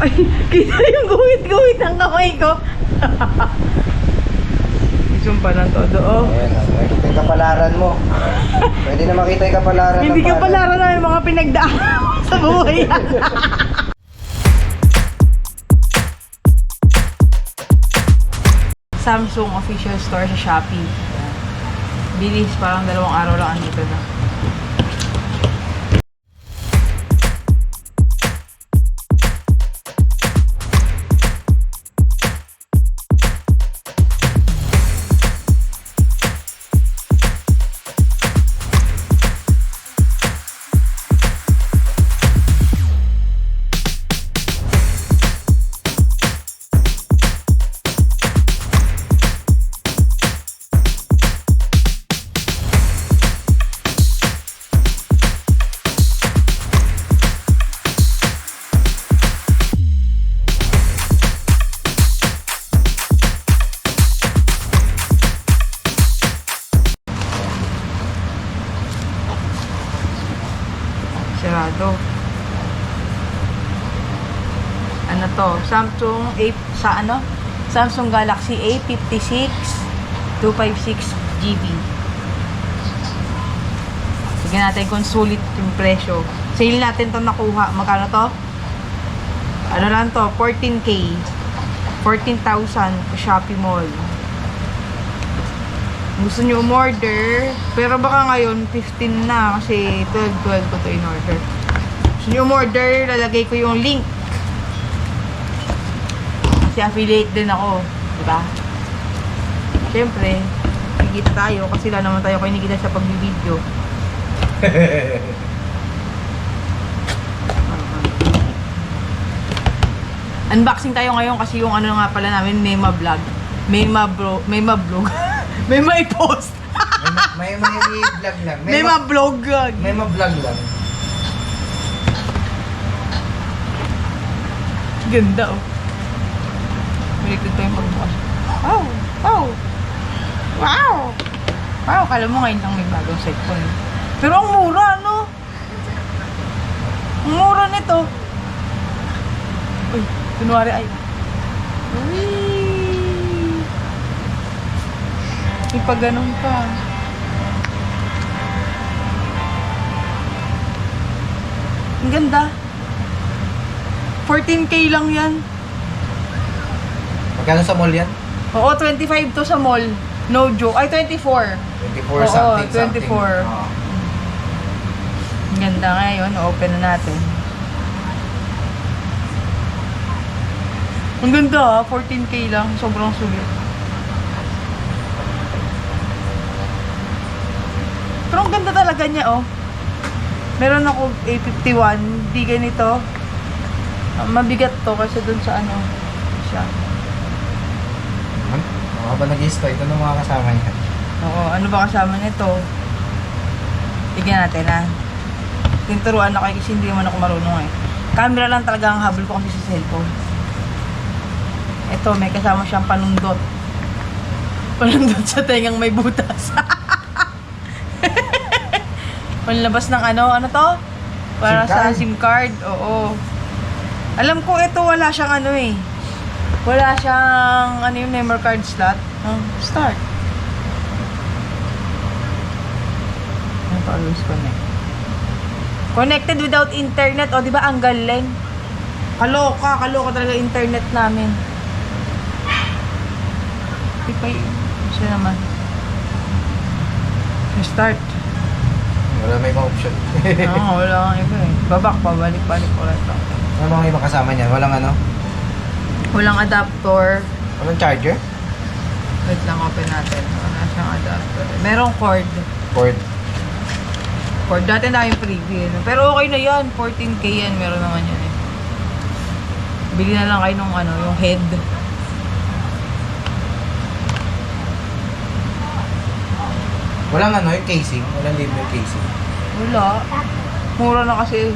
Ay, kita yung guhit-guhit ng kamay ko. Zoom pa ng todo, oh. Ayan, nakikita yung kapalaran mo. Pwede na makita yung kapalaran. Hindi ka pala na yung mga pinagdaan sa buhay. Samsung official store sa Shopee. Bilis, parang 2 araw lang andito na. Sarado. Ano to? Samsung A sa ano? Samsung Galaxy A56 256GB. Tignan natin kung sulit yung presyo. Sale natin to nakuha. Magkano to? Ano lang to? 14K. 14,000 sa Shopee Mall. Gusto nyo umorder, pero baka ngayon 15 na kasi 12 ko to in order. Gusto nyo umorder, lalagay ko yung link. Kasi affiliate din ako, diba? Siyempre, kikita tayo kasi lang naman tayo kinikita sa pagbibideo. Unboxing tayo ngayon kasi yung ano nga pala namin, Mema Vlog. Mema Vlog. May post. may vlog lang. May vlog. May vlog lang. Ganda, oh. Balik tayo magbukas. Wow! Wow! Wow! Wow! Kala mo ngayon lang may bagong cellphone. Pero ang mura, no? Ang mura nito. Uy, kunwari ay. Uy! Pag ganun pa. Ang ganda. 14K lang yan. Magkano sa mall yan? Oo, 25 to sa mall. No joke. Ay, 24. 24 something. 24. Oh. Ang ganda ngayon. Open na natin. Ang ganda, 14K lang. Sobrang sulit. Pero ang ganda talaga niya, oh. Meron ako A51, di ganito. Mabigat to kasi dun sa ano siya. Habang nag-i-stay, ito ng mga kasama niya. Oo, ano ba kasama nito? Tignan natin, ha. Tinuturuan ako kasi hindi naman ako marunong, eh. Camera lang talaga ang habol ko kasi sa cellphone. Ito, may kasama siyang panundot. Panundot sa tengang may butas. Panlabas ng ano to? Para sa SIM card, oo. Alam ko ito wala siyang ano eh. Wala siyang ano yung memory card slot. Start. Ano pa always connect? Connected without internet. O, di ba ang galing? Kaloka talaga internet namin. Di pa yun. Siya naman. Start. Wala may mga option. Oo, wala kang iba eh. Babak, pabalik-balik ulit lang. Ano mga ibang kasama niyan? Walang ano? Walang adapter. Walang charger? Wait lang, open natin. Wala siyang adapter. Merong cord. Cord. Cord. Dati na yung preview. Pero okay na yan. 14K yan. Meron naman yan eh. Bili na lang kayo nung ano, yung head. Walang ano, yung casing. Walang libre yung casing. Wala. Mura na kasi.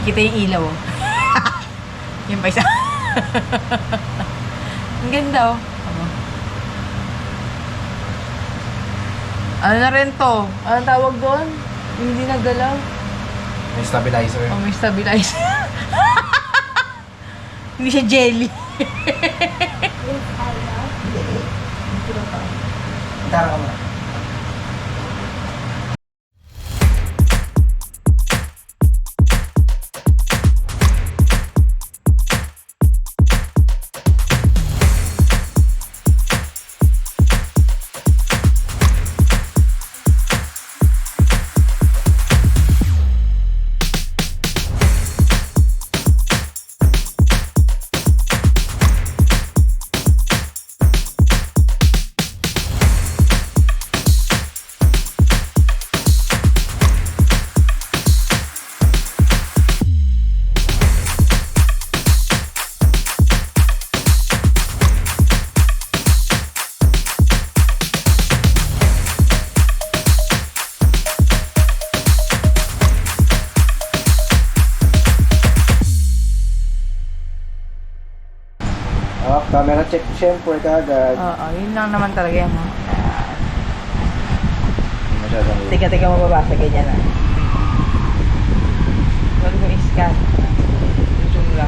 Kita yung ilaw, oh. Yung pa isa. Ang ganda, oh. Ano na rin to? Anong tawag doon? Hindi nagalaw. May stabilizer. Oh, may stabilizer. Hindi siya jelly. Tara ka mo. Camera check siyempre kagad. Oo, yun lang naman talaga yan. Masyadong Tiga-tiga mababasa, ganyan na. Huwag mo i-scan. Zoom lang.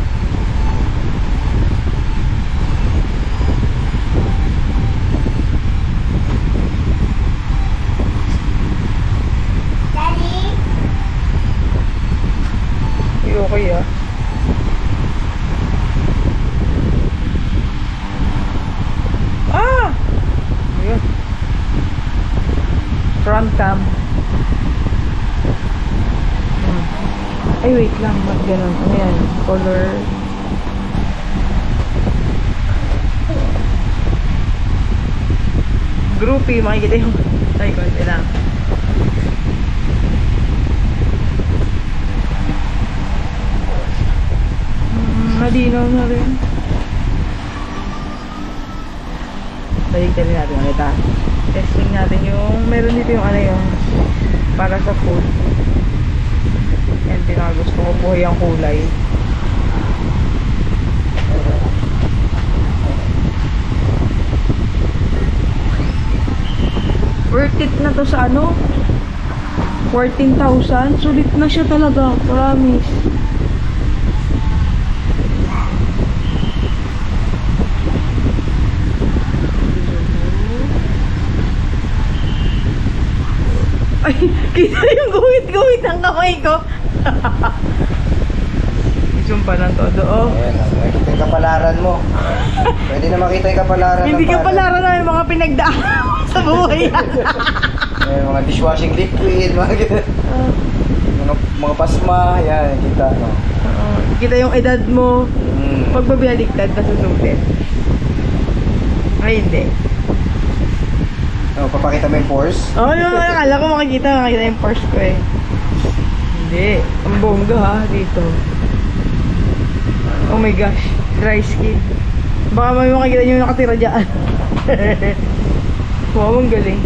Ay, okay ah. Ayun. Front cam. Ay, wait lang. Ba't ganun? Ano yan? Color. Groupie. Makikita yung... Ay, konti lang. Malinaw na rin. Baliktarin natin ulit ah. Testing natin yung, meron dito yung ano yung para sa food. Yan, pinakagusto ko po yung kulay. Worth it na to sa ano? 14,000. Sulit na siya talaga, promise. Ay, kita yung guhit-guhit ng kamay ko. Zoom pa ng todo, oh. Ayan, nakikita yung kapalaran mo. Pwede na makita yung kapalaran. Hindi ka pala na yung mga pinagdaan sa buhay. Ayan, mga dishwashing liquid, mga ganun. Mga pasma, yan, kita. No? Kita yung edad mo. Pag babiyaligtad, nasusulit. Ay, hindi. Oh, papakita mo yung pores. Oo, yung akala ko makikita yung purse ko eh. Hindi. Ang bongga ha, dito. Oh my gosh. Dry skin. Baka may makikita nyo yung nakatira dyan. Wow, ang galing.